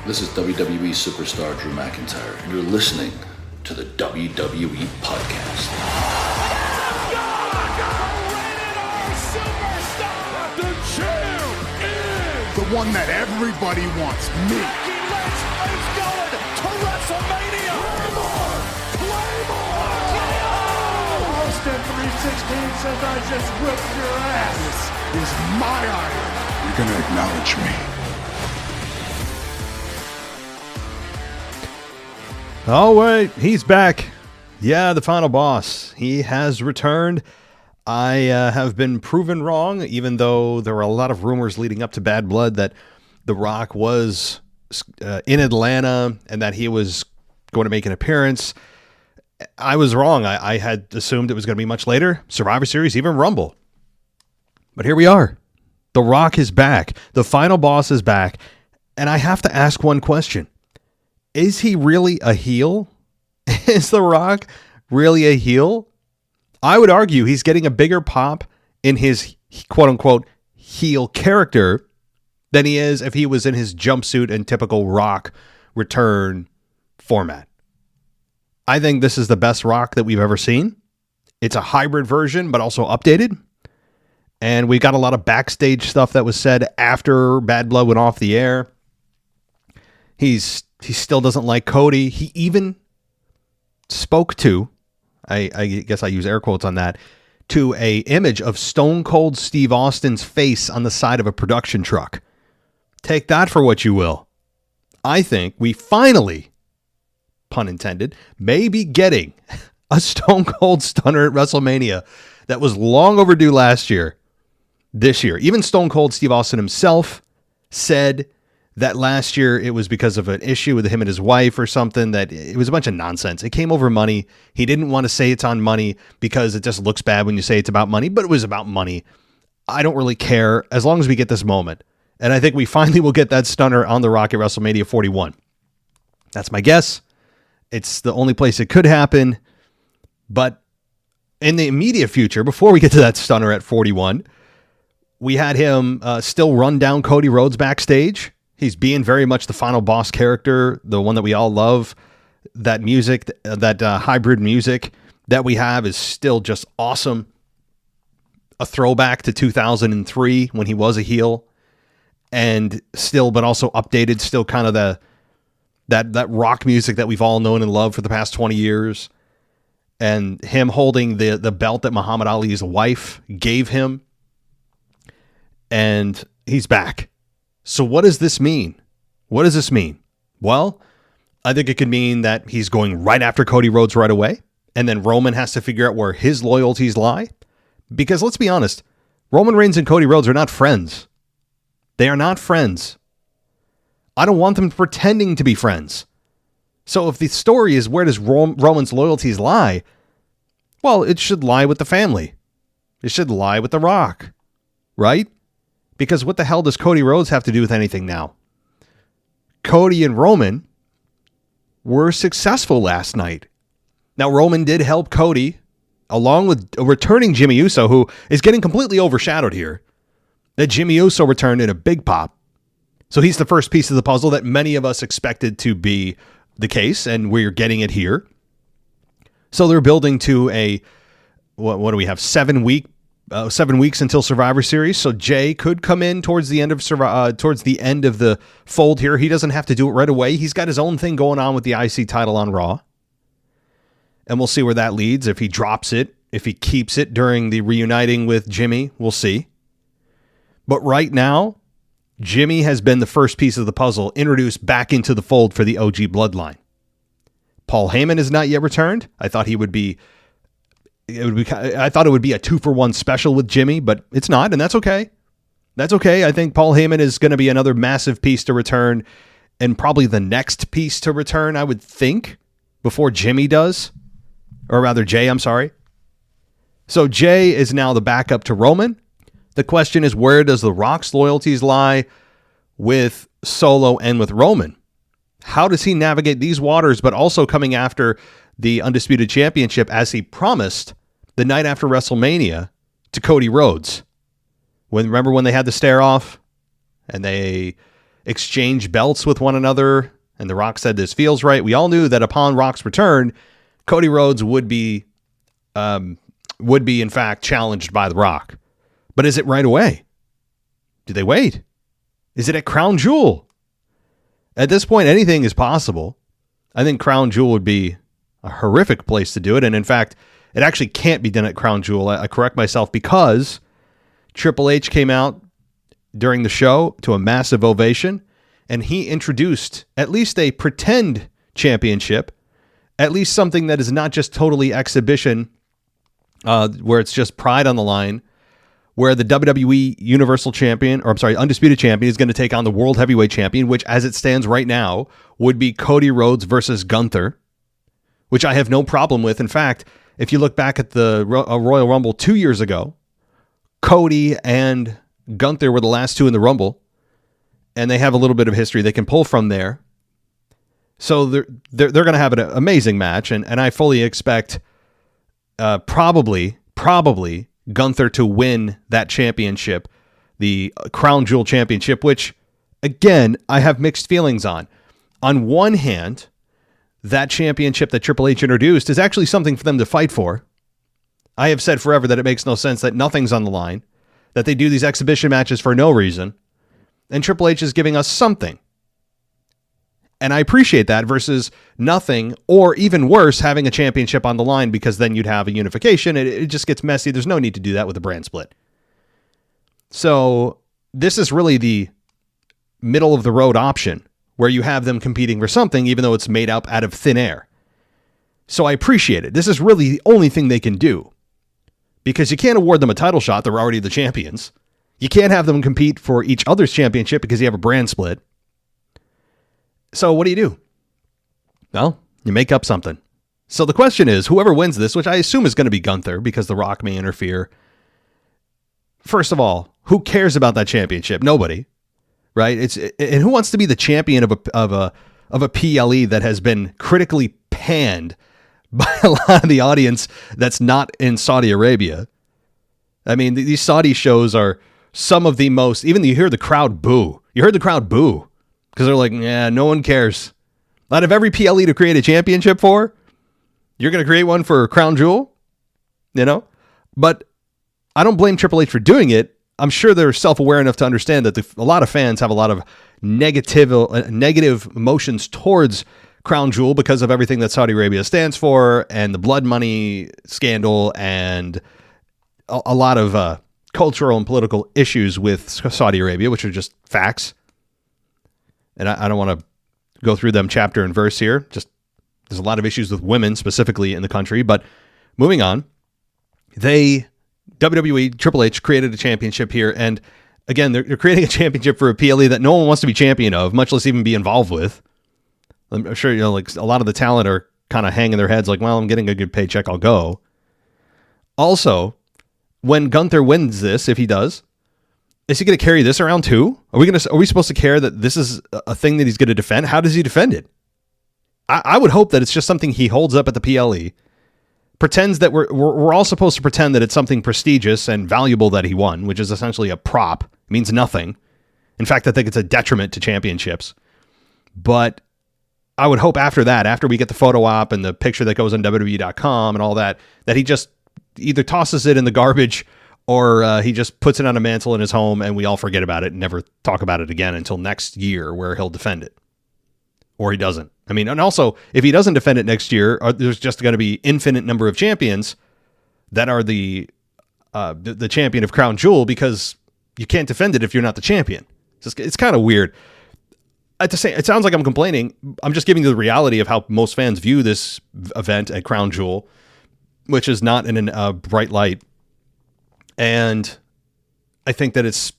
This is WWE superstar Drew McIntyre, and you're listening to the WWE Podcast. The champ is the one that everybody wants, me. It's going to WrestleMania. Claymore! Austin 316 says I just whipped your ass. This is my iron. You're going to acknowledge me. Oh, wait, he's back. Yeah, the final boss. He has returned. I have been proven wrong, even though there were a lot of rumors leading up to Bad Blood that The Rock was in Atlanta and that he was going to make an appearance. I was wrong. I had assumed it was going to be much later. Survivor Series, even Rumble. But here we are. The Rock is back. The final boss is back. And I have to ask one question. Is he really a heel? Is The Rock really a heel? I would argue he's getting a bigger pop in his quote-unquote heel character than he is if he was in his jumpsuit and typical Rock return format. I think this is the best Rock that we've ever seen. It's a hybrid version, but also updated. And we got a lot of backstage stuff that was said after Bad Blood went off the air. He still doesn't like Cody. He even spoke to, I guess I use air quotes on that, to a image of Stone Cold Steve Austin's face on the side of a production truck. Take that for what you will. I think we finally, pun intended, may be getting a Stone Cold Stunner at WrestleMania that was long overdue last year, this year. Even Stone Cold Steve Austin himself said that last year it was because of an issue with him and his wife or something, that it was a bunch of nonsense. It came over money. He didn't want to say it's on money because it just looks bad when you say it's about money, but it was about money. I don't really care as long as we get this moment. And I think we finally will get that stunner on The Rock at WrestleMania 41. That's my guess. It's the only place it could happen. But in the immediate future, before we get to that stunner at 41, we had him still run down Cody Rhodes backstage. He's being very much the final boss character, the one that we all love. That music, that hybrid music that we have is still just awesome. A throwback to 2003 when he was a heel, and still, but also updated, still kind of that rock music that we've all known and loved for the past 20 years. And him holding the belt that Muhammad Ali's wife gave him. And he's back. So what does this mean? What does this mean? Well, I think it could mean that he's going right after Cody Rhodes right away, and then Roman has to figure out where his loyalties lie. Because let's be honest, Roman Reigns and Cody Rhodes are not friends. They are not friends. I don't want them pretending to be friends. So if the story is where does Roman's loyalties lie, well, it should lie with the family. It should lie with The Rock, right? Because what the hell does Cody Rhodes have to do with anything now? Cody and Roman were successful last night. Now, Roman did help Cody, along with returning Jimmy Uso, who is getting completely overshadowed here. That Jimmy Uso returned in a big pop. So he's the first piece of the puzzle that many of us expected to be the case, and we're getting it here. So they're building to a, what do we have, 7 weeks until Survivor Series. So Jay could come in towards the end of the fold here. He doesn't have to do it right away. He's got his own thing going on with the IC title on Raw. And we'll see where that leads. If he drops it, if he keeps it during the reuniting with Jimmy, we'll see. But right now, Jimmy has been the first piece of the puzzle introduced back into the fold for the OG bloodline. Paul Heyman has not yet returned. I thought it would be a 2-for-1 special with Jimmy, but it's not, and that's okay. That's okay. I think Paul Heyman is going to be another massive piece to return, and probably the next piece to return, I would think, before Jimmy does. Or rather, Jay, I'm sorry. So Jay is now the backup to Roman. The question is, where does The Rock's loyalties lie with Solo and with Roman? How does he navigate these waters, but also coming after the Undisputed Championship as he promised the night after WrestleMania to Cody Rhodes? Remember when they had the stare off and they exchange belts with one another. And The Rock said this feels right. We all knew that upon Rock's return, Cody Rhodes would be in fact challenged by The Rock. But is it right away? Do they wait? Is it at Crown Jewel? At this point, anything is possible. I think Crown Jewel would be a horrific place to do it. And in fact, it actually can't be done at Crown Jewel. I correct myself because Triple H came out during the show to a massive ovation, and he introduced at least a pretend championship, at least something that is not just totally exhibition, where it's just pride on the line, where the WWE Universal Champion, Undisputed Champion is going to take on the World Heavyweight Champion, which as it stands right now would be Cody Rhodes versus Gunther, which I have no problem with. In fact, if you look back at the Royal Rumble 2 years ago, Cody and Gunther were the last two in the Rumble, and they have a little bit of history they can pull from there. So they're going to have an amazing match, and I fully expect probably Gunther to win that championship, the Crown Jewel Championship, which, again, I have mixed feelings on. On one hand, that championship that Triple H introduced is actually something for them to fight for. I have said forever that it makes no sense that nothing's on the line, that they do these exhibition matches for no reason, and Triple H is giving us something. And I appreciate that versus nothing, or even worse, having a championship on the line, because then you'd have a unification. It just gets messy. There's no need to do that with a brand split. So this is really the middle of the road option where you have them competing for something, even though it's made up out of thin air. So I appreciate it. This is really the only thing they can do, because you can't award them a title shot. They're already the champions. You can't have them compete for each other's championship because you have a brand split. So what do? Well, you make up something. So the question is, whoever wins this, which I assume is going to be Gunther because The Rock may interfere. First of all, who cares about that championship? Nobody, right? And who wants to be the champion of a PLE that has been critically panned by a lot of the audience that's not in Saudi Arabia? I mean, these Saudi shows are some of the most, even you hear the crowd boo. You heard the crowd boo. Because they're like, yeah, no one cares. Out of every PLE to create a championship for, you're going to create one for Crown Jewel? You know? But I don't blame Triple H for doing it. I'm sure they're self-aware enough to understand that a lot of fans have a lot of negative emotions towards Crown Jewel because of everything that Saudi Arabia stands for, and the blood money scandal, and a lot of cultural and political issues with Saudi Arabia, which are just facts. And I don't want to go through them chapter and verse here. Just there's a lot of issues with women specifically in the country. But moving on, WWE, Triple H created a championship here. And again, they're creating a championship for a PLE that no one wants to be champion of, much less even be involved with. I'm sure, like a lot of the talent are kind of hanging their heads like, well, I'm getting a good paycheck, I'll go. Also, when Gunther wins this, if he does, is he going to carry this around too? Are we supposed to care that this is a thing that he's going to defend? How does he defend it? I would hope that it's just something he holds up at the PLE, pretends that we're all supposed to pretend that it's something prestigious and valuable that he won, which is essentially a prop. It means nothing. In fact, I think it's a detriment to championships. But I would hope after that, after we get the photo op and the picture that goes on WWE.com and all that, that he just either tosses it in the garbage, or he just puts it on a mantle in his home and we all forget about it and never talk about it again until next year where he'll defend it. Or he doesn't. I mean, and also, if he doesn't defend it next year, there's just going to be infinite number of champions that are the champion of Crown Jewel, because you can't defend it if you're not the champion. It's kind of weird. At the same, it sounds like I'm complaining. I'm just giving you the reality of how most fans view this event at Crown Jewel, which is not in a bright light. And I think that it's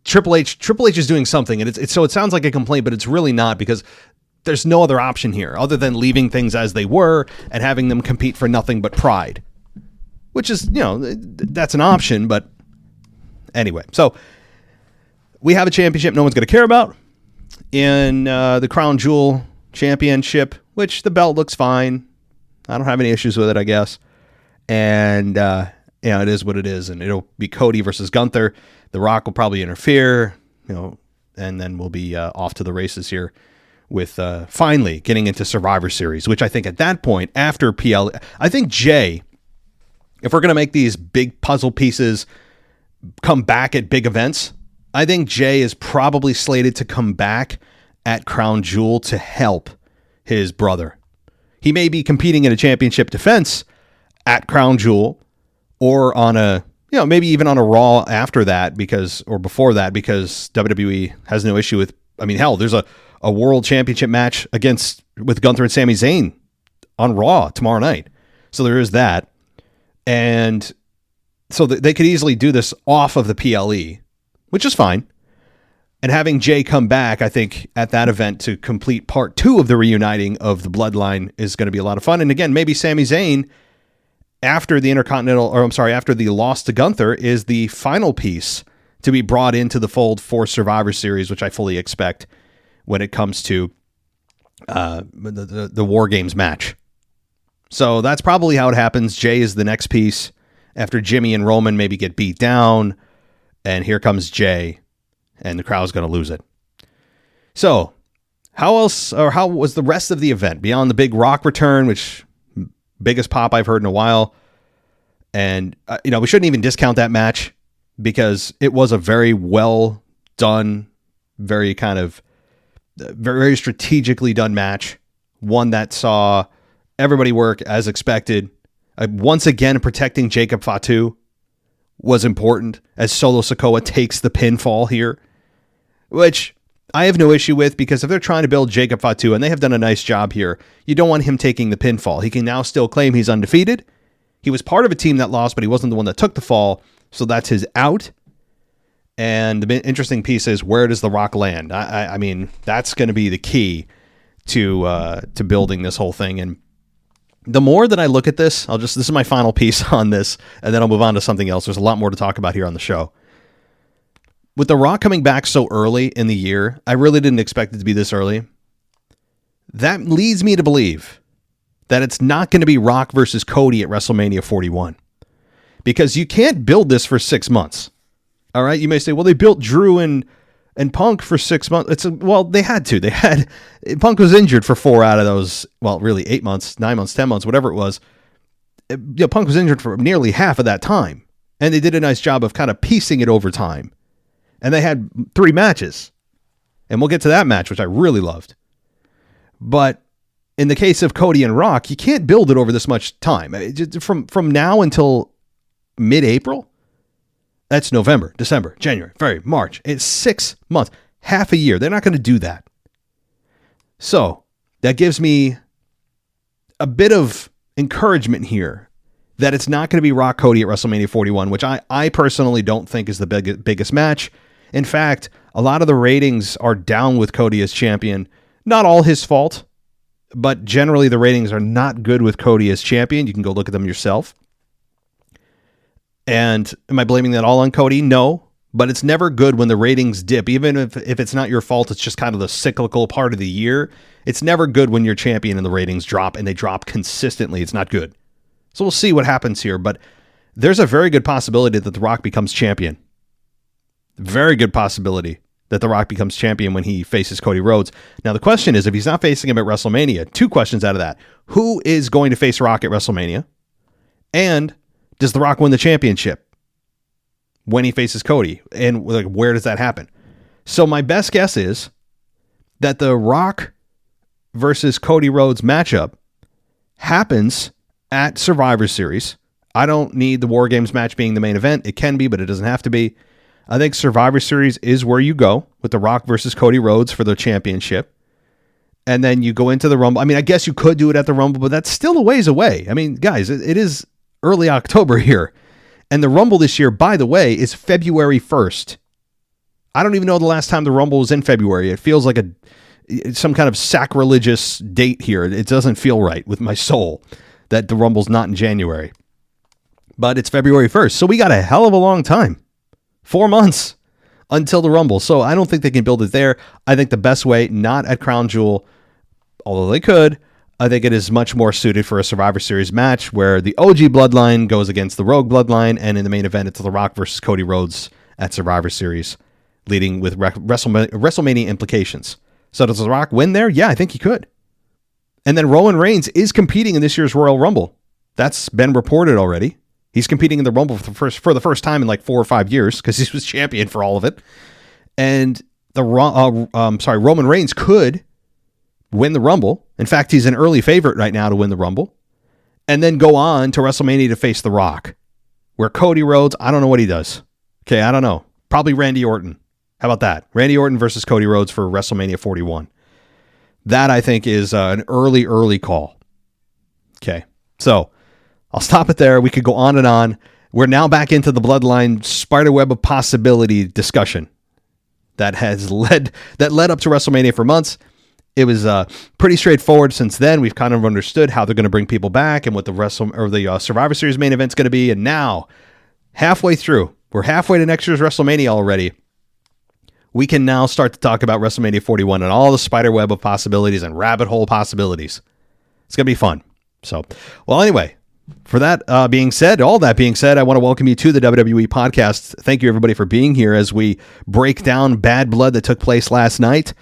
Triple H. Triple H is doing something, and so it sounds like a complaint, but it's really not, because there's no other option here other than leaving things as they were and having them compete for nothing but pride, which is, that's an option. But anyway, so we have a championship no one's going to care about in the Crown Jewel Championship, which the belt looks fine. I don't have any issues with it, I guess. And it is what it is, and it'll be Cody versus Gunther. The Rock will probably interfere. and then we'll be off to the races here with finally getting into Survivor Series, which I think at that point, after PL, I think Jay, if we're going to make these big puzzle pieces come back at big events, I think Jay is probably slated to come back at Crown Jewel to help his brother. He may be competing in a championship defense at Crown Jewel or on a, maybe even on a Raw after that or before that, because WWE has no issue with, there's a world championship match with Gunther and Sami Zayn on Raw tomorrow night. So there is that. And so they could easily do this off of the PLE, which is fine. And having Jay come back, I think, at that event to complete part 2 of the reuniting of the Bloodline is going to be a lot of fun. And again, maybe Sami Zayn, after the after the loss to Gunther, is the final piece to be brought into the fold for Survivor Series, which I fully expect when it comes to the War Games match. So that's probably how it happens. Jay is the next piece after Jimmy and Roman maybe get beat down, and here comes Jay, and the crowd's going to lose it. So how was the rest of the event beyond the big Rock return, which biggest pop I've heard in a while? And, we shouldn't even discount that match because it was a very well done, very kind of very strategically done match. One that saw everybody work as expected. Once again, protecting Jacob Fatu was important as Solo Sikoa takes the pinfall here, which I have no issue with, because if they're trying to build Jacob Fatu, and they have done a nice job here, you don't want him taking the pinfall. He can now still claim he's undefeated. He was part of a team that lost, but he wasn't the one that took the fall, so that's his out. And the interesting piece is, where does The Rock land? I mean, that's going to be the key to building this whole thing. And the more that I look at this, this is my final piece on this, and then I'll move on to something else. There's a lot more to talk about here on the show. With The Rock coming back so early in the year, I really didn't expect it to be this early. That leads me to believe that it's not going to be Rock versus Cody at WrestleMania 41, because you can't build this for 6 months. All right, you may say, well, they built Drew and Punk for 6 months. They had to. Punk was injured for 4 out of those, really 8 months, 9 months, 10 months, whatever it was. Punk was injured for nearly half of that time, and they did a nice job of kind of piecing it over time. And they had 3 matches, and we'll get to that match, which I really loved. But in the case of Cody and Rock, you can't build it over this much time. From now until mid-April, that's November, December, January, February, March. It's 6 months, half a year. They're not going to do that. So that gives me a bit of encouragement here that it's not going to be Rock Cody at WrestleMania 41, which I personally don't think is the biggest match. In fact, a lot of the ratings are down with Cody as champion. Not all his fault, but generally the ratings are not good with Cody as champion. You can go look at them yourself. And am I blaming that all on Cody? No, but it's never good when the ratings dip. Even if it's not your fault, it's just kind of the cyclical part of the year. It's never good when you're champion and the ratings drop, and they drop consistently. It's not good. So we'll see what happens here, but there's a very good possibility that The Rock becomes champion. Very good possibility that The Rock becomes champion when he faces Cody Rhodes. Now, the question is, if he's not facing him at WrestleMania, 2 questions out of that. Who is going to face Rock at WrestleMania? And does The Rock win the championship when he faces Cody? And where does that happen? So my best guess is that the Rock versus Cody Rhodes matchup happens at Survivor Series. I don't need the War Games match being the main event. It can be, but it doesn't have to be. I think Survivor Series is where you go with the Rock versus Cody Rhodes for the championship. And then you go into the Rumble. I mean, I guess you could do it at the Rumble, but that's still a ways away. I mean, guys, it is early October here. And the Rumble this year, by the way, is February 1st. I don't even know the last time the Rumble was in February. It feels like some kind of sacrilegious date here. It doesn't feel right with my soul that the Rumble's not in January. But it's February 1st. So we got a hell of a long time. 4 months until the Rumble. So I don't think they can build it there. I think the best way, not at Crown Jewel, although they could, I think it is much more suited for a Survivor Series match where the OG Bloodline goes against the Rogue Bloodline, and in the main event, it's The Rock versus Cody Rhodes at Survivor Series. leading with WrestleMania implications. So does The Rock win there? Yeah, I think he could. And then Roman Reigns is competing in this year's Royal Rumble. That's been reported already. He's competing in the Rumble for the first time in like 4 or 5 years because he was champion for all of it. And Roman Reigns could win the Rumble. In fact, he's an early favorite right now to win the Rumble. And then go on to WrestleMania to face The Rock. Where Cody Rhodes, I don't know what he does. Okay, I don't know. Probably Randy Orton. How about that? Randy Orton versus Cody Rhodes for WrestleMania 41. That, I think, is an early call. Okay, so I'll stop it there. We could go on and on. We're now back into the Bloodline spiderweb of possibility discussion that led up to WrestleMania for months. It was pretty straightforward since then. We've kind of understood how they're going to bring people back and what the Survivor Series main event's going to be. And now, halfway through, we're halfway to next year's WrestleMania already. We can now start to talk about WrestleMania 41 and all the spiderweb of possibilities and rabbit hole possibilities. It's going to be fun. So, well, anyway, for that being said, I want to welcome you to the WWE podcast. Thank you, everybody, for being here as we break down Bad Blood that took place last night.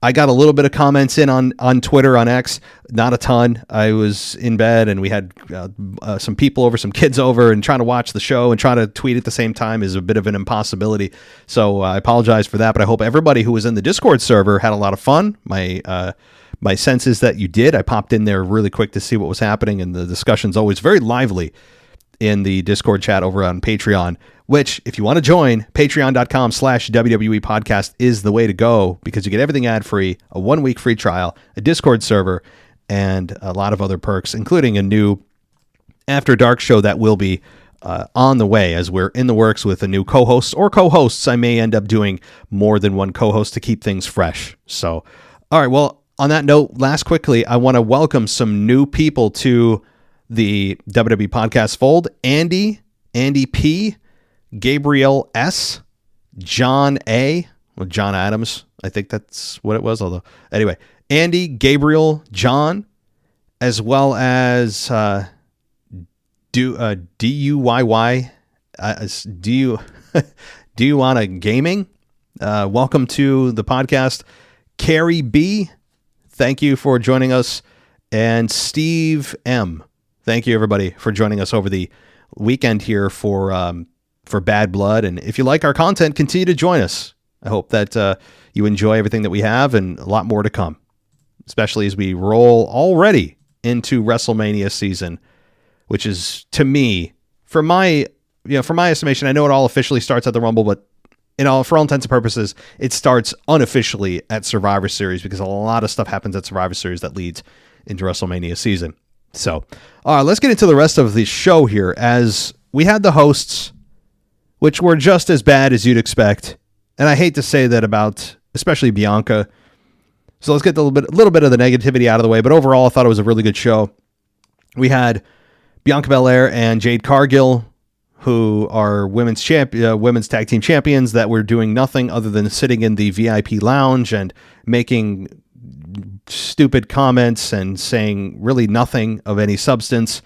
I got a little bit of comments in on Twitter, on X, not a ton. I was in bed and we had some people over, some kids over, and trying to watch the show and trying to tweet at the same time is a bit of an impossibility. So I apologize for that, but I hope everybody who was in the Discord server had a lot of fun. My sense is that you did. I popped in there really quick to see what was happening, and the discussion's always very lively in the Discord chat over on Patreon, which, if you want to join, patreon.com/WWE podcast is the way to go, because you get everything ad-free, a 1-week free trial, a Discord server, and a lot of other perks, including a new After Dark show that will be on the way, as we're in the works with a new co-host or co-hosts. I may end up doing more than one co-host to keep things fresh. So, all right, well, on that note, last quickly, I want to welcome some new people to the WWE podcast fold. Andy P, Gabriel S, John A, well, John Adams, I think that's what it was. Although, anyway, Andy, Gabriel, John, as well as DUYY, do you want a gaming? Welcome to the podcast. Carrie B, thank you for joining us. And Steve M, thank you, everybody, for joining us over the weekend here for Bad Blood. And if you like our content, continue to join us. I hope that you enjoy everything that we have, and a lot more to come, especially as we roll already into WrestleMania season, which is, to me, for my estimation, I know it all officially starts at the Rumble, but for all intents and purposes, it starts unofficially at Survivor Series, because a lot of stuff happens at Survivor Series that leads into WrestleMania season. So, let's get into the rest of the show here, as we had the hosts, which were just as bad as you'd expect. And I hate to say that about, especially Bianca. So let's get a little bit of the negativity out of the way. But overall, I thought it was a really good show. We had Bianca Belair and Jade Cargill, who are women's tag team champions, that were doing nothing other than sitting in the VIP lounge and making stupid comments and saying really nothing of any substance,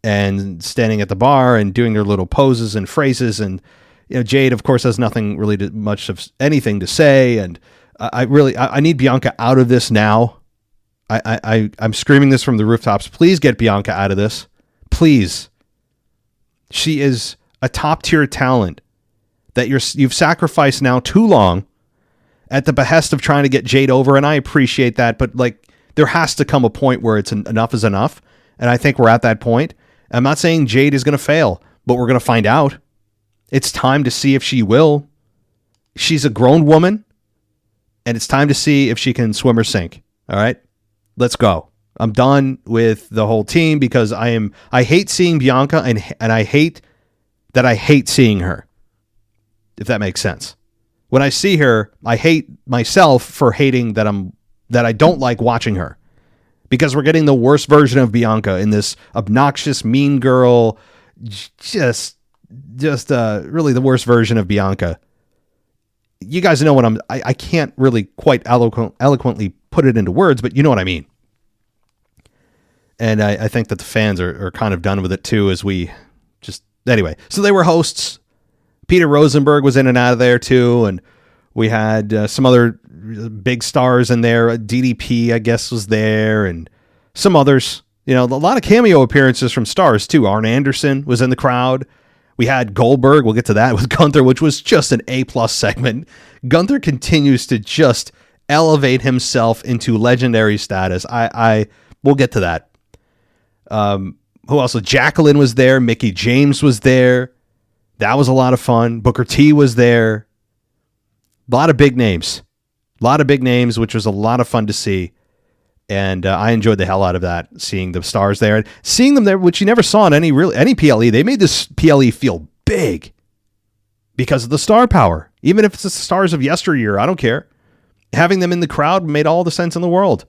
and standing at the bar and doing their little poses and phrases. And Jade, of course, has nothing really much of anything to say. And I need Bianca out of this now. I'm screaming this from the rooftops. Please get Bianca out of this. Please. She is a top tier talent that you've sacrificed now too long at the behest of trying to get Jade over. And I appreciate that, but there has to come a point where it's enough is enough. And I think we're at that point. I'm not saying Jade is going to fail, but we're going to find out. It's time to see if she will. She's a grown woman, and it's time to see if she can swim or sink. All right, let's go. I'm done with the whole team, because I hate seeing Bianca, and I hate that I hate seeing her, if that makes sense. When I see her, I hate myself for hating that I don't like watching her, because we're getting the worst version of Bianca in this obnoxious, mean girl, just really the worst version of Bianca. You guys know what I can't really quite eloquently put it into words, but you know what I mean. And I think that the fans are kind of done with it too, as we anyway. So they were hosts. Peter Rosenberg was in and out of there too, and We had some other big stars in there. DDP, I guess, was there, and some others. You know, a lot of cameo appearances from stars, too. Arn Anderson was in the crowd. We had Goldberg. We'll get to that with Gunther, which was just an A-plus segment. Gunther continues to just elevate himself into legendary status. We'll get to that. Who else? Jacqueline was there. Mickey James was there. That was a lot of fun. Booker T was there. A lot of big names. Which was a lot of fun to see. And I enjoyed the hell out of that, seeing the stars there. And seeing them there, which you never saw in any PLE. They made this PLE feel big because of the star power. Even if it's the stars of yesteryear, I don't care. Having them in the crowd made all the sense in the world.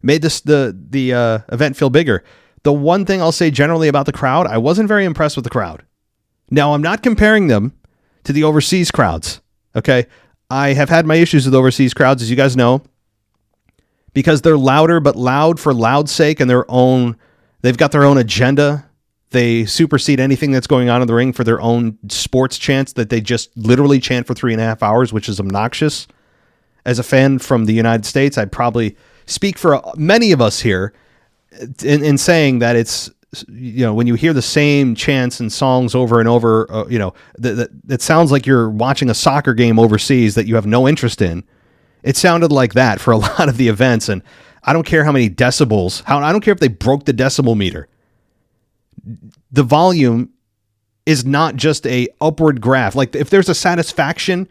Made the event feel bigger. The one thing I'll say generally about the crowd, I wasn't very impressed with the crowd. Now, I'm not comparing them to the overseas crowds, okay? I have had my issues with overseas crowds, as you guys know, because they're louder, but loud for loud's sake, and they've got their own agenda. They supersede anything that's going on in the ring for their own sports chants that they just literally chant for 3.5 hours, which is obnoxious. As a fan from the United States, I'd probably speak for many of us here in saying that it's, you know, when you hear the same chants and songs over and over, that sounds like you're watching a soccer game overseas that you have no interest in. It sounded like that for a lot of the events, and I don't care how many decibels. I don't care if they broke the decibel meter. The volume is not just a upward graph. Like if there's a satisfaction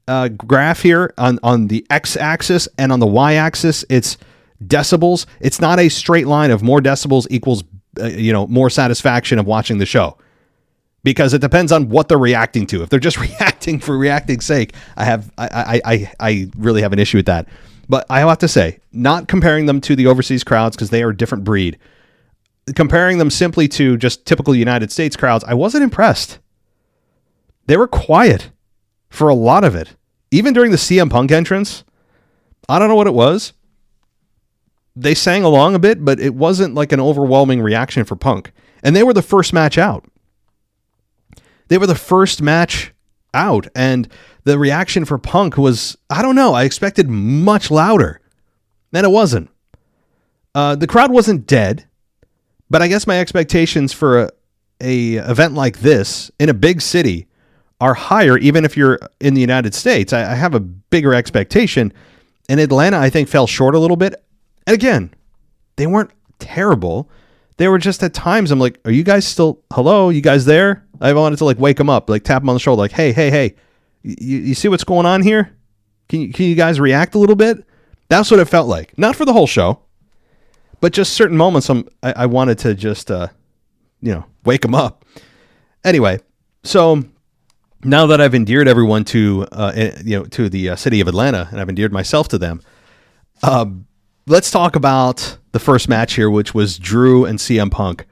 graph here on the x-axis and on the y-axis, it's decibels. It's not a straight line of more decibels equals more satisfaction of watching the show, because it depends on what they're reacting to. If they're just reacting for reacting's sake, I really have an issue with that. But I have to say, not comparing them to the overseas crowds because they are a different breed. Comparing them simply to just typical United States crowds, I wasn't impressed. They were quiet for a lot of it. Even during the CM Punk entrance, I don't know what it was. They sang along a bit, but it wasn't like an overwhelming reaction for Punk. And they were the first match out. And the reaction for Punk was, I don't know, I expected much louder. And it wasn't. The crowd wasn't dead, but I guess my expectations for a event like this in a big city are higher, even if you're in the United States. I have a bigger expectation. And Atlanta, I think, fell short a little bit. And again, they weren't terrible. They were just at times, I'm like, are you guys still, hello, you guys there? I wanted to like wake them up, like tap them on the shoulder, like, hey, you see what's going on here? Can you guys react a little bit? That's what it felt like. Not for the whole show, but just certain moments I wanted to just, wake them up. Anyway, so now that I've endeared everyone to the city of Atlanta, and I've endeared myself to them, let's talk about the first match here, which was Drew and CM Punk.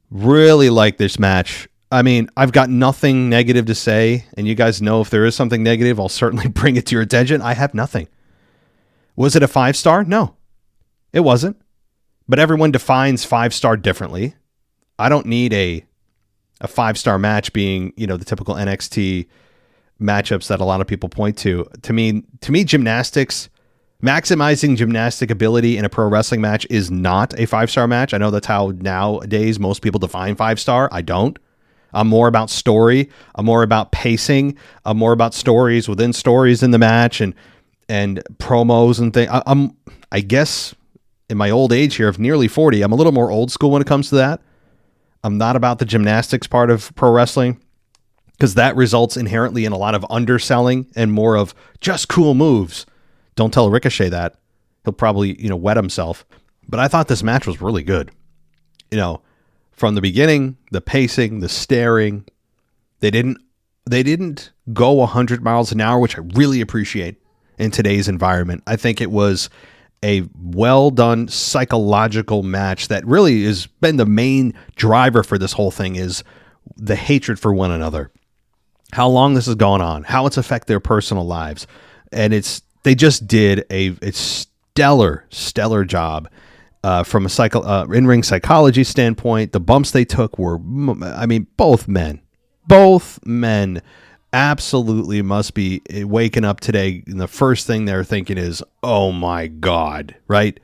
Really like this match. I mean, I've got nothing negative to say, and you guys know if there is something negative, I'll certainly bring it to your attention. I have nothing. Was it a 5-star? No, it wasn't. But everyone defines 5-star differently. I don't need a 5-star match being, the typical NXT matchups that a lot of people point to. To me, gymnastics, maximizing gymnastic ability in a pro wrestling match is not a 5-star match. I know that's how nowadays most people define 5-star. I don't. I'm more about story. I'm more about pacing. I'm more about stories within stories in the match and promos and things. I guess in my old age here of nearly 40, I'm a little more old school when it comes to that. I'm not about the gymnastics part of pro wrestling because that results inherently in a lot of underselling and more of just cool moves. Don't tell Ricochet that. He'll probably, wet himself. But I thought this match was really good. From the beginning, the pacing, the staring, they didn't go 100 miles an hour, which I really appreciate in today's environment. I think it was a well done psychological match that really has been the main driver for this whole thing is the hatred for one another. How long this has gone on, how it's affected their personal lives. And they just did a stellar job from a in-ring psychology standpoint. The bumps they took were, both men absolutely must be waking up today, and the first thing they're thinking is, oh my God, right?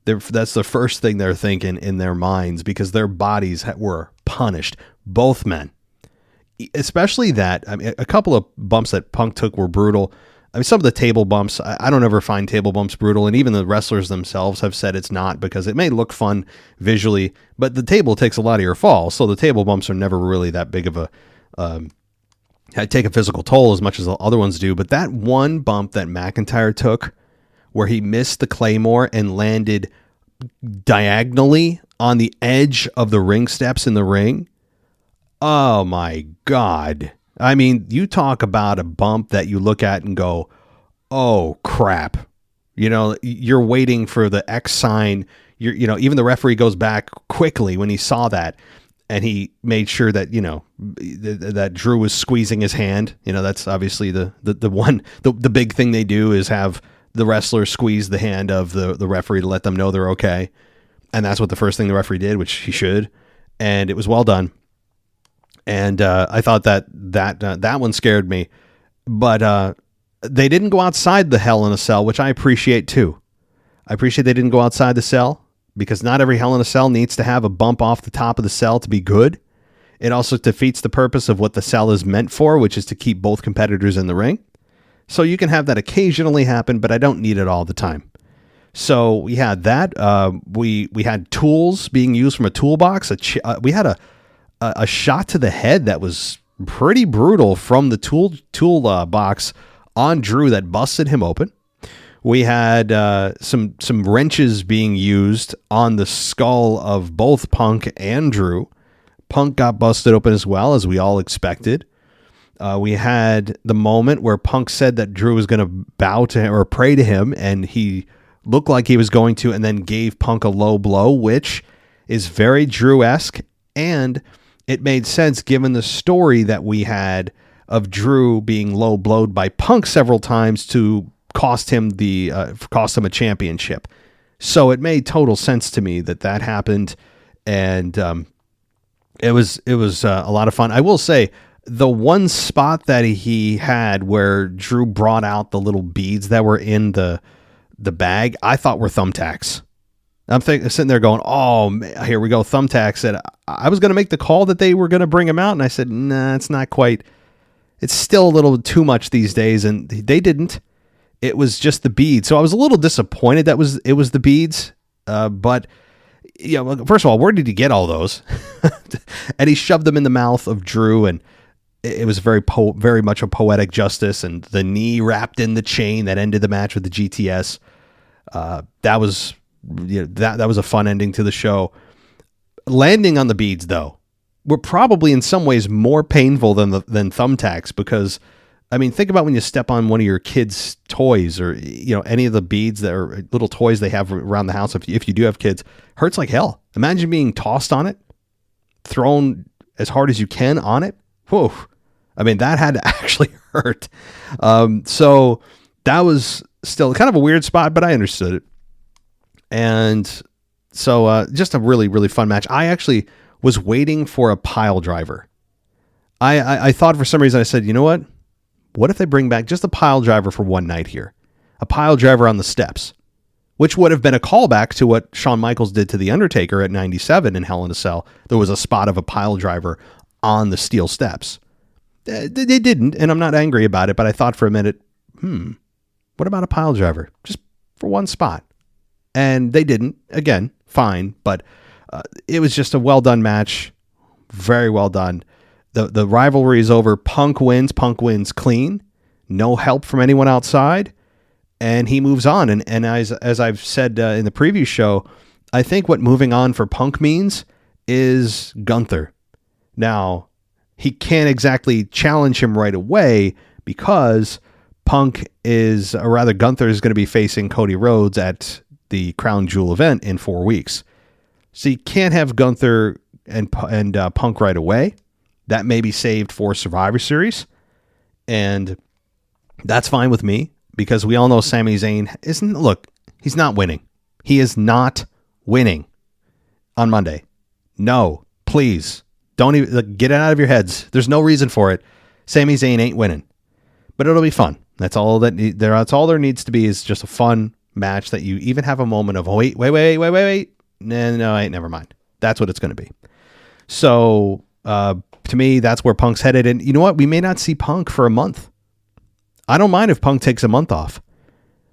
That's the first thing they're thinking in their minds, because their bodies were punished, both men. Especially that, I mean, a couple of bumps that Punk took were brutal. I mean, some of the table bumps, I don't ever find table bumps brutal, and even the wrestlers themselves have said it's not, because it may look fun visually, but the table takes a lot of your fall, so the table bumps are never really that big of a take a physical toll as much as the other ones do. But that one bump that McIntyre took, where he missed the Claymore and landed diagonally on the edge of the ring steps in the ring, oh my God. I mean, you talk about a bump that you look at and go, oh crap. You know, you're waiting for the X sign. Even the referee goes back quickly when he saw that, and he made sure that, that Drew was squeezing his hand. That's obviously the big thing they do is have the wrestler squeeze the hand of the referee to let them know they're okay. And that's what the first thing the referee did, which he should. And it was well done. And I thought that one scared me, but they didn't go outside the Hell in a Cell, which I appreciate too. I appreciate they didn't go outside the cell, because not every Hell in a Cell needs to have a bump off the top of the cell to be good. It also defeats the purpose of what the cell is meant for, which is to keep both competitors in the ring. So you can have that occasionally happen, but I don't need it all the time. So we had that. We had tools being used from a toolbox. We had a shot to the head that was pretty brutal from the tool box on Drew that busted him open. We had some wrenches being used on the skull of both Punk and Drew. Punk got busted open as well, as we all expected. We had the moment where Punk said that Drew was going to bow to him or pray to him, and he looked like he was going to, and then gave Punk a low blow, which is very Drew-esque, and it made sense given the story that we had of Drew being low blowed by Punk several times to cost him a championship. So it made total sense to me that happened, and it was a lot of fun. I will say, the one spot that he had where Drew brought out the little beads that were in the bag, I thought were thumbtacks. I'm sitting there going, oh, here we go, thumbtacks. And I was going to make the call that they were going to bring him out, and I said, nah, it's not quite. It's still a little too much these days, and they didn't. It was just the beads. So I was a little disappointed that it was the beads. But first of all, where did he get all those? And he shoved them in the mouth of Drew, and it was very much a poetic justice. And the knee wrapped in the chain that ended the match with the GTS. That was a fun ending to the show. Landing on the beads, though, were probably in some ways more painful than thumbtacks, because I mean, think about when you step on one of your kids' toys, or any of the beads that are little toys they have around the house. If you do have kids, hurts like hell. Imagine being tossed on it, thrown as hard as you can on it. Whoa! I mean, that had to actually hurt. So that was still kind of a weird spot, but I understood it. And so just a really, really fun match. I actually was waiting for a pile driver. I thought for some reason, I said, you know what? What if they bring back just a pile driver for one night here? A pile driver on the steps, which would have been a callback to what Shawn Michaels did to The Undertaker at 97 in Hell in a Cell. There was a spot of a pile driver on the steel steps. They didn't, and I'm not angry about it, but I thought for a minute, what about a pile driver? Just for one spot. And they didn't. Again, fine, but it was just a well-done match. Very well done. The rivalry is over. Punk wins clean. No help from anyone outside. And he moves on. And as I've said in the previous show, I think what moving on for Punk means is Gunther. Now, he can't exactly challenge him right away, because Gunther is going to be facing Cody Rhodes at the Crown Jewel event in 4 weeks. So you can't have Gunther and Punk right away. That may be saved for Survivor Series, and that's fine with me, because we all know Sami Zayn he's not winning. He is not winning on Monday. No, please don't even get it out of your heads. There's no reason for it. Sami Zayn ain't winning, but it'll be fun. That's all that's all there needs to be, is just a fun match that you even have a moment of, oh, wait. No, never mind. That's what it's going to be. So, to me, that's where Punk's headed. And you know what? We may not see Punk for a month. I don't mind if Punk takes a month off.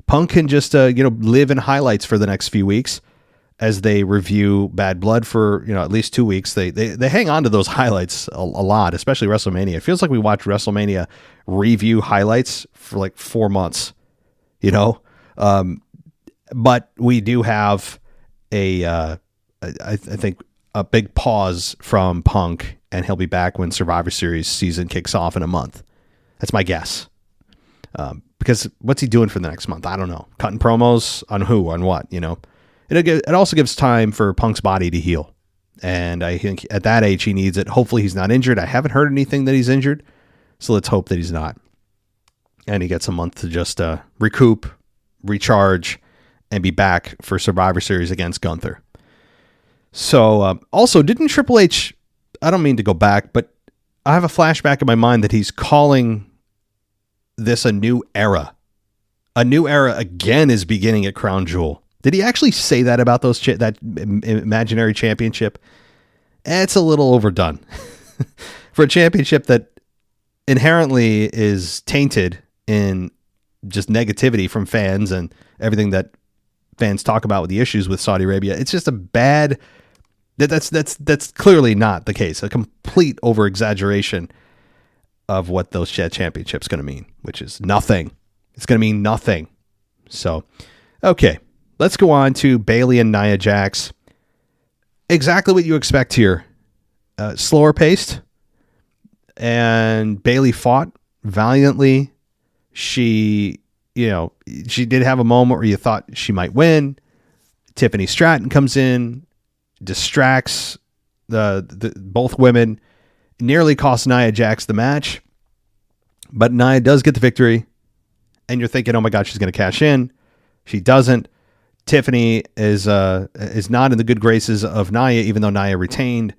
Punk can just, live in highlights for the next few weeks as they review Bad Blood for, at least 2 weeks. They hang on to those highlights a lot, especially WrestleMania. It feels like we watched WrestleMania review highlights for like 4 months, but we do have I think a big pause from Punk, and he'll be back when Survivor Series season kicks off in a month. That's my guess. Because what's he doing for the next month? I don't know. Cutting promos on who, on what, It also gives time for Punk's body to heal. And I think at that age, he needs it. Hopefully he's not injured. I haven't heard anything that he's injured, so let's hope that he's not. And he gets a month to just recoup, recharge, and be back for Survivor Series against Gunther. So, also, didn't Triple H, I don't mean to go back, but I have a flashback in my mind that he's calling this a new era. A new era again is beginning at Crown Jewel. Did he actually say that about that imaginary championship? It's a little overdone for a championship that inherently is tainted in just negativity from fans and everything that fans talk about with the issues with Saudi Arabia. It's just a bad. That's clearly not the case. A complete over exaggeration of what those championships going to mean, which is nothing. It's going to mean nothing. So, okay, let's go on to Bayley and Nia Jax. Exactly what you expect here. Slower paced, and Bayley fought valiantly. She did have a moment where you thought she might win. Tiffany Stratton comes in, distracts the both women, nearly cost Nia Jax the match, but Nia does get the victory, and you're thinking, oh my God, she's going to cash in. She doesn't. Tiffany is not in the good graces of Nia, even though Nia retained.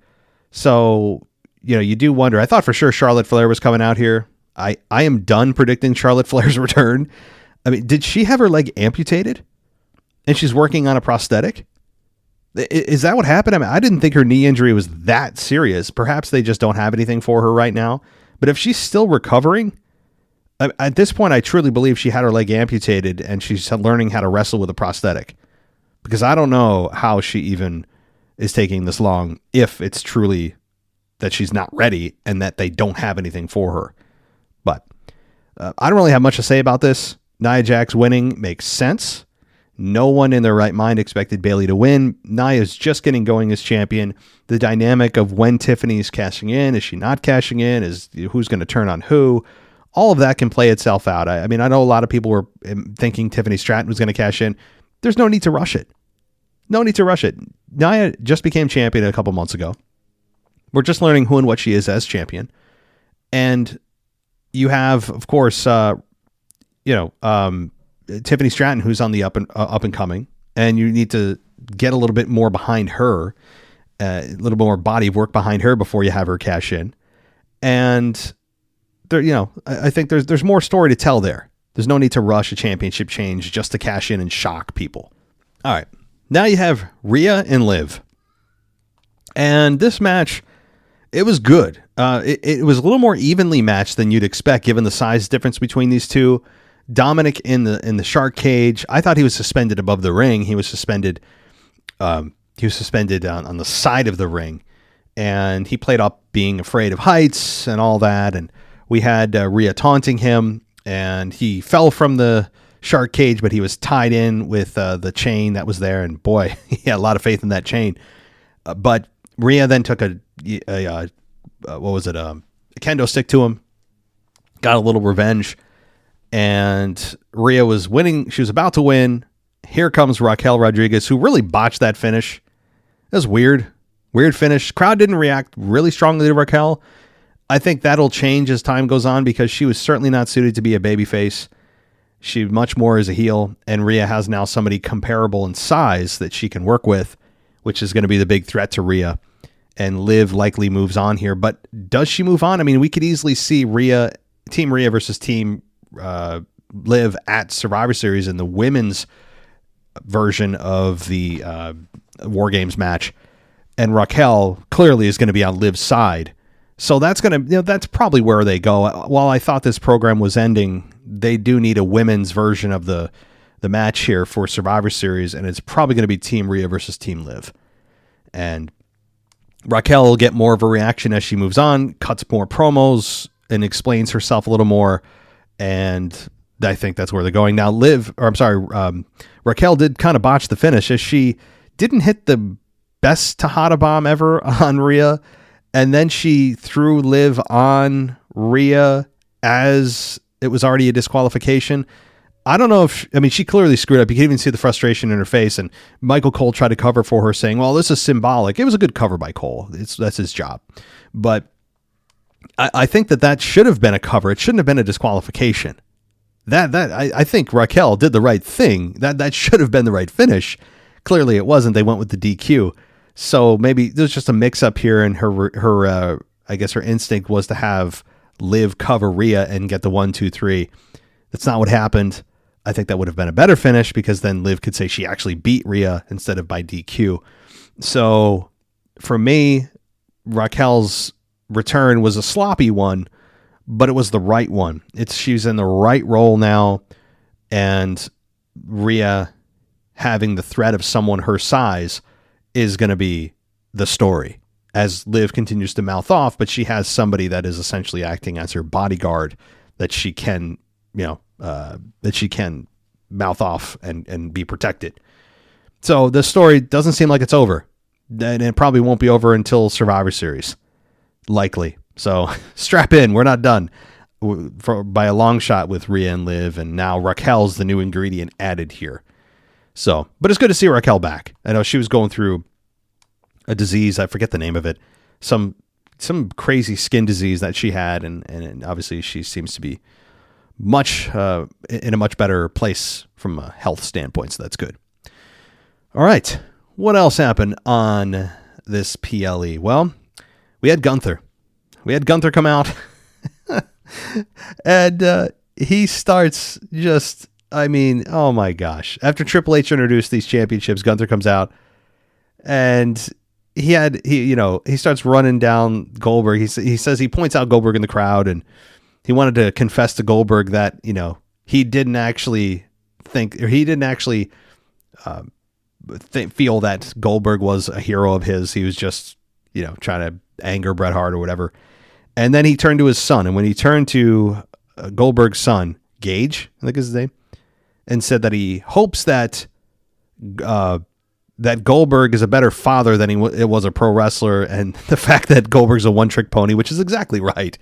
So, you do wonder. I thought for sure Charlotte Flair was coming out here. I am done predicting Charlotte Flair's return. I mean, did she have her leg amputated and she's working on a prosthetic? Is that what happened? I mean, I didn't think her knee injury was that serious. Perhaps they just don't have anything for her right now. But if she's still recovering, at this point, I truly believe she had her leg amputated and she's learning how to wrestle with a prosthetic. Because I don't know how she even is taking this long, if it's truly that she's not ready and that they don't have anything for her. But I don't really have much to say about this. Nia Jax winning makes sense. No one in their right mind expected Bayley to win. Nia's just getting going as champion. The dynamic of when Tiffany's cashing in, is she not cashing in, is who's going to turn on who, all of that can play itself out. I mean, I know a lot of people were thinking Tiffany Stratton was going to cash in. There's no need to rush it. No need to rush it. Nia just became champion a couple months ago. We're just learning who and what she is as champion. And you have, of course, Tiffany Stratton, who's on the up and coming, and you need to get a little bit more behind her, a little more body of work behind her before you have her cash in. And there, I think there's more story to tell there. There's no need to rush a championship change just to cash in and shock people. All right, now you have Rhea and Liv, and this match, it was good. It was a little more evenly matched than you'd expect, given the size difference between these two. Dominic in the shark cage. I thought he was suspended above the ring. He was suspended. On the side of the ring, and he played up being afraid of heights and all that. And we had Rhea taunting him, and he fell from the shark cage, but he was tied in with the chain that was there. And boy, he had a lot of faith in that chain. But Rhea then took a kendo stick to him, got a little revenge. And Rhea was winning. She was about to win. Here comes Raquel Rodriguez, who really botched that finish. It was weird. Weird finish. Crowd didn't react really strongly to Raquel. I think that'll change as time goes on, because she was certainly not suited to be a babyface. She much more is a heel. And Rhea has now somebody comparable in size that she can work with, which is going to be the big threat to Rhea. and Liv likely moves on here. But does she move on? I mean, we could easily see Team Rhea versus Team Liv at Survivor Series in the women's version of the War Games match, and Raquel clearly is going to be on Liv's side. So that's going to, that's probably where they go. While I thought this program was ending, they do need a women's version of the match here for Survivor Series, and it's probably going to be Team Rhea versus Team Liv. And Raquel will get more of a reaction as she moves on, cuts more promos, and explains herself a little more, and I think that's where they're going. Now, Raquel did kind of botch the finish, as she didn't hit the best Tejada bomb ever on Rhea, and then she threw Liv on Rhea as it was already a disqualification. I don't know she clearly screwed up. You can even see the frustration in her face, and Michael Cole tried to cover for her, saying, well, this is symbolic. It was a good cover by Cole. That's his job. But I think that should have been a cover. It shouldn't have been a disqualification. I think Raquel did the right thing. That should have been the right finish. Clearly it wasn't. They went with the DQ. So maybe there's just a mix up here, and her I guess her instinct was to have Liv cover Rhea and get the 1, 2, 3. That's not what happened. I think that would have been a better finish, because then Liv could say she actually beat Rhea instead of by DQ. So for me, Raquel's return was a sloppy one, but it was the right one. She's in the right role now, and Rhea having the threat of someone her size is going to be the story, as Liv continues to mouth off, but she has somebody that is essentially acting as her bodyguard that she can, mouth off and be protected. So the story doesn't seem like it's over, and it probably won't be over until Survivor Series, likely. So strap in. We're not done by a long shot with Rhea and Liv, and now Raquel's the new ingredient added here. So, but it's good to see Raquel back. I know she was going through a disease. I forget the name of it. Some crazy skin disease that she had. And obviously she seems to be in a much better place from a health standpoint. So that's good. All right. What else happened on this PLE? Well, we had Gunther. Come out and he starts just, oh my gosh. After Triple H introduced these championships, Gunther comes out and he starts running down Goldberg. He says he points out Goldberg in the crowd, and he wanted to confess to Goldberg that, he didn't actually feel that Goldberg was a hero of his. He was just, trying to anger Bret Hart or whatever. And then he turned to his son. And when he turned to Goldberg's son, Gage, I think is his name, and said that he hopes that that Goldberg is a better father than it was a pro wrestler, and the fact that Goldberg's a one-trick pony, which is exactly right.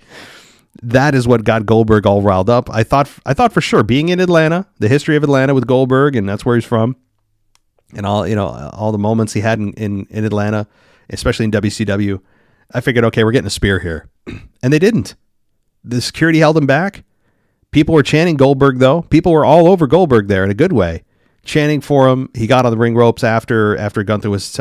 That is what got Goldberg all riled up. I thought for sure, being in Atlanta, the history of Atlanta with Goldberg, and that's where he's from, and all the moments he had in Atlanta, especially in WCW, I figured, okay, we're getting a spear here. And they didn't. The security held him back. People were chanting Goldberg, though. People were all over Goldberg there in a good way, chanting for him. He got on the ring ropes after Gunther was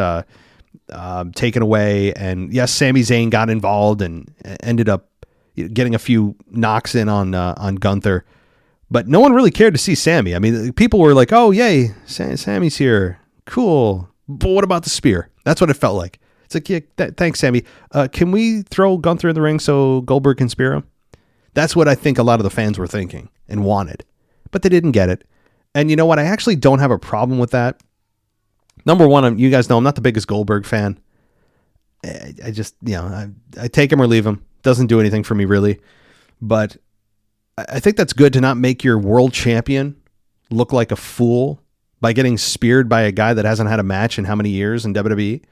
taken away. And yes, Sami Zayn got involved and ended up getting a few knocks in on Gunther. But no one really cared to see Sami. People were like, oh, yay, Sami's here. Cool. But what about the spear? That's what it felt like. It's like, yeah, thanks, Sami. Can we throw Gunther in the ring so Goldberg can spear him? That's what I think a lot of the fans were thinking and wanted. But they didn't get it. And you know what? I actually don't have a problem with that. Number one, you guys know I'm not the biggest Goldberg fan. I just, I take him or leave him. Doesn't do anything for me, really. But I think that's good to not make your world champion look like a fool by getting speared by a guy that hasn't had a match in how many years in WWE.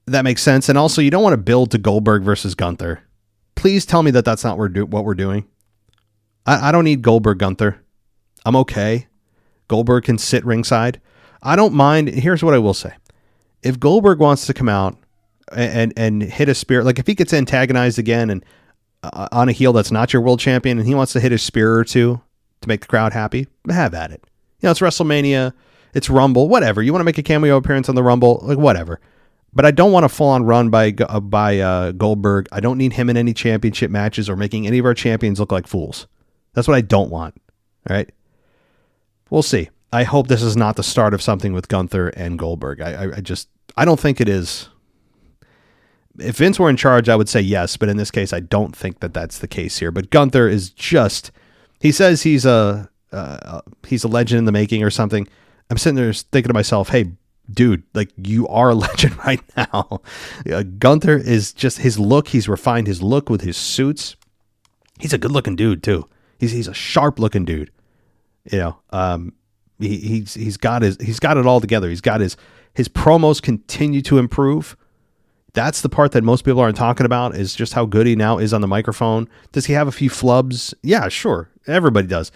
That makes sense. And also, you don't want to build to Goldberg versus Gunther. Please tell me that that's not what we're doing. I don't need Goldberg Gunther. I'm okay. Goldberg can sit ringside. I don't mind. Here's what I will say. If Goldberg wants to come out and hit a spear, like if he gets antagonized again and on a heel that's not your world champion, and he wants to hit a spear or two to make the crowd happy, have at it. It's WrestleMania. It's Rumble. Whatever. You want to make a cameo appearance on the Rumble? Like, whatever. But I don't want a full-on run by Goldberg. I don't need him in any championship matches or making any of our champions look like fools. That's what I don't want. All right? We'll see. I hope this is not the start of something with Gunther and Goldberg. I don't think it is. If Vince were in charge, I would say yes, but in this case, I don't think that that's the case here. But Gunther is just, he says he's a legend in the making or something. I'm sitting there thinking to myself, hey, dude, like, you are a legend right now. Gunther is just, his look, he's refined his look with his suits. He's a good looking dude too. He's a sharp looking dude. You know, he's got it all together. He's got his promos continue to improve. That's the part that most people aren't talking about, is just how good he now is on the microphone. Does he have a few flubs? Yeah, sure. Everybody does.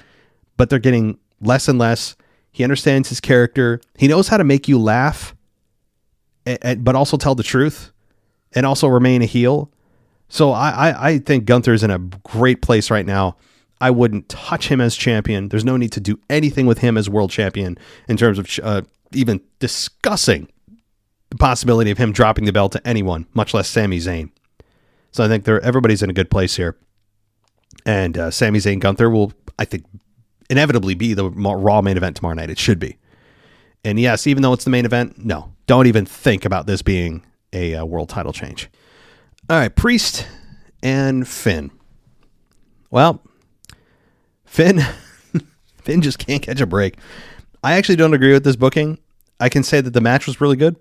But they're getting less and less. He understands his character. He knows how to make you laugh, but also tell the truth and also remain a heel. So I think Gunther's in a great place right now. I wouldn't touch him as champion. There's no need to do anything with him as world champion in terms of even discussing the possibility of him dropping the belt to anyone, much less Sami Zayn. So I think everybody's in a good place here. And Sami Zayn Gunther will, I think, inevitably be the Raw main event tomorrow night. It should be. And yes, even though it's the main event, no, don't even think about this being a world title change. All right, Priest and Finn. Well, Finn just can't catch a break. I actually don't agree with this booking. I can say that the match was really good.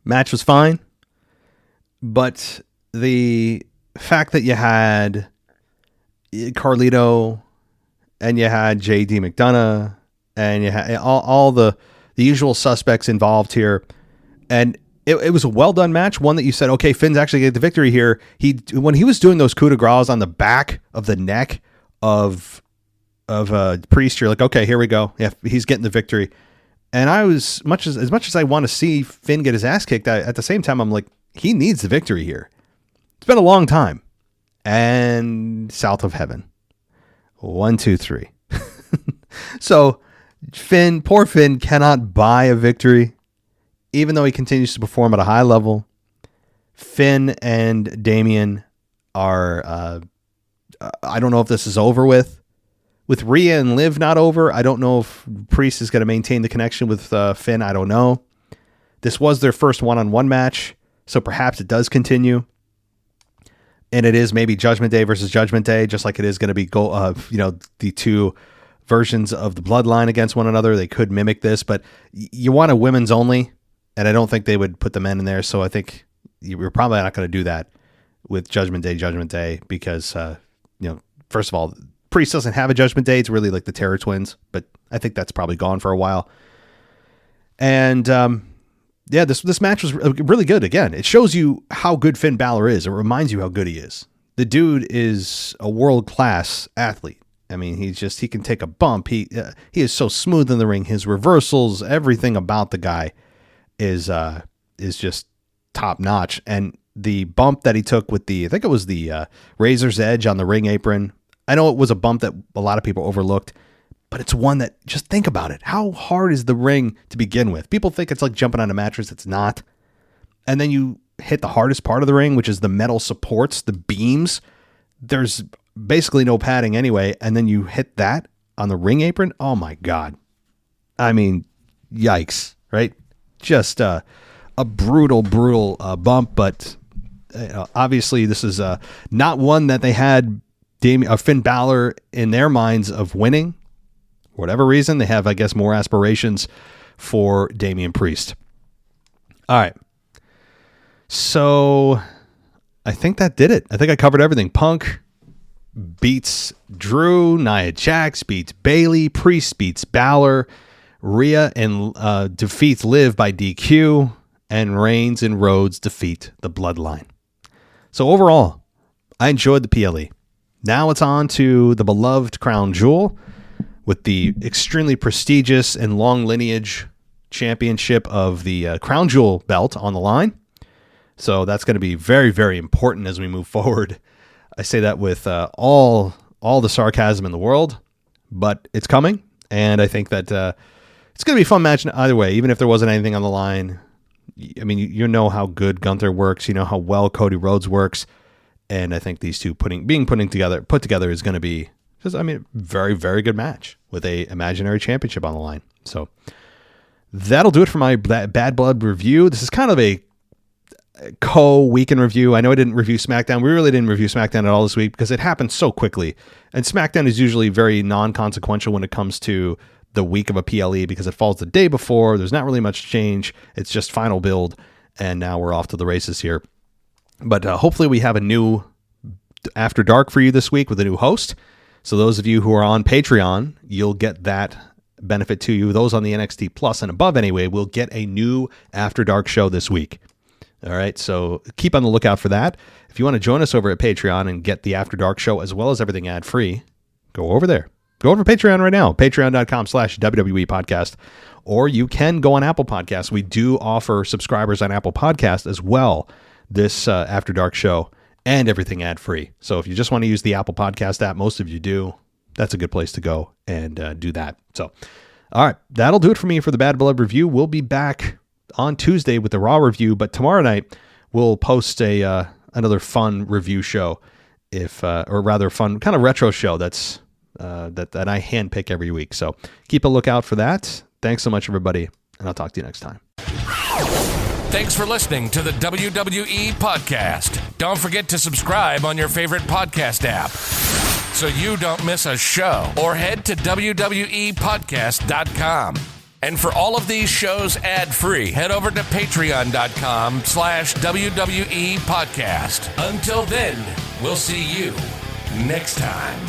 Match was fine. But the fact that you had Carlito and you had JD McDonough and you had all the usual suspects involved here, and it was a well done match. One that you said, okay, Finn's actually getting the victory here. When he was doing those coup de grace on the back of the neck of Priest, you're like, okay, here we go. Yeah, he's getting the victory. And I was as much as I want to see Finn get his ass kicked, at the same time I'm like, he needs the victory here. It's been a long time. And south of heaven. 1, 2, 3. So poor Finn cannot buy a victory, even though he continues to perform at a high level. Finn and Damian are, I don't know if this is over with. With Rhea and Liv not over, I don't know if Priest is going to maintain the connection with Finn. I don't know. This was their first one-on-one match, so perhaps it does continue. And it is maybe Judgment Day versus Judgment Day, just like it is going to be the two versions of the Bloodline against one another. They could mimic this, but you want a women's only, and I don't think they would put the men in there. So I think you're probably not going to do that with Judgment Day, because first of all, Priest doesn't have a Judgment Day. It's really like the Terror Twins, but I think that's probably gone for a while. And this match was really good. Again, it shows you how good Finn Balor is. It reminds you how good he is. The dude is a world-class athlete. I mean, he can take a bump. He is so smooth in the ring. His reversals, everything about the guy is just top notch. And the bump that he took with I think it was the Razor's Edge on the ring apron. I know it was a bump that a lot of people overlooked, but it's one that, just think about it. How hard is the ring to begin with? People think it's like jumping on a mattress. It's not. And then you hit the hardest part of the ring, which is the metal supports, the beams. There's basically no padding anyway. And then you hit that on the ring apron. Oh my God. I mean, yikes, right? Just a brutal bump. But obviously this is not one that they had Finn Balor in their minds of winning. For whatever reason, they have, I guess, more aspirations for Damian Priest. All right. So I think that did it. I think I covered everything. Punk beats Drew. Nia Jax beats Bayley. Priest beats Balor. Rhea and defeats Liv by DQ. And Reigns and Rhodes defeat the Bloodline. So overall, I enjoyed the PLE. Now it's on to the beloved Crown Jewel with the extremely prestigious and long lineage championship of the Crown Jewel belt on the line. So that's going to be very, very important as we move forward. I say that with all the sarcasm in the world, but it's coming. And I think that it's going to be a fun match either way, even if there wasn't anything on the line. I mean, you know how good Gunther works. You know how well Cody Rhodes works. And I think these two put together is going to be just, I mean, very, very good match with a imaginary championship on the line. So that'll do it for my Bad Blood review. This is kind of a co-weekend review. I know I didn't review SmackDown. We really didn't review SmackDown at all this week because it happened so quickly. And SmackDown is usually very non-consequential when it comes to the week of a PLE because it falls the day before. There's not really much change. It's just final build. And now we're off to the races here. But hopefully we have a new After Dark for you this week with a new host. So those of you who are on Patreon, you'll get that benefit to you. Those on the NXT Plus and above anyway will get a new After Dark show this week. All right, so keep on the lookout for that. If you want to join us over at Patreon and get the After Dark show as well as everything ad-free, go over there. Go over to Patreon right now, patreon.com/WWE podcast. Or you can go on Apple Podcasts. We do offer subscribers on Apple Podcasts as well, this After Dark show and everything ad-free. So if you just want to use the Apple Podcast app, most of you do, that's a good place to go and do that. So, all right, that'll do it for me for the Bad Blood review. We'll be back on Tuesday with the Raw review, but tomorrow night we'll post another fun review show, or rather fun kind of retro show that I handpick every week. So keep a lookout for that. Thanks so much, everybody, and I'll talk to you next time. Thanks for listening to the WWE Podcast. Don't forget to subscribe on your favorite podcast app so you don't miss a show, or head to WWEpodcast.com. And for all of these shows ad-free, head over to patreon.com/WWE Podcast. Until then, we'll see you next time.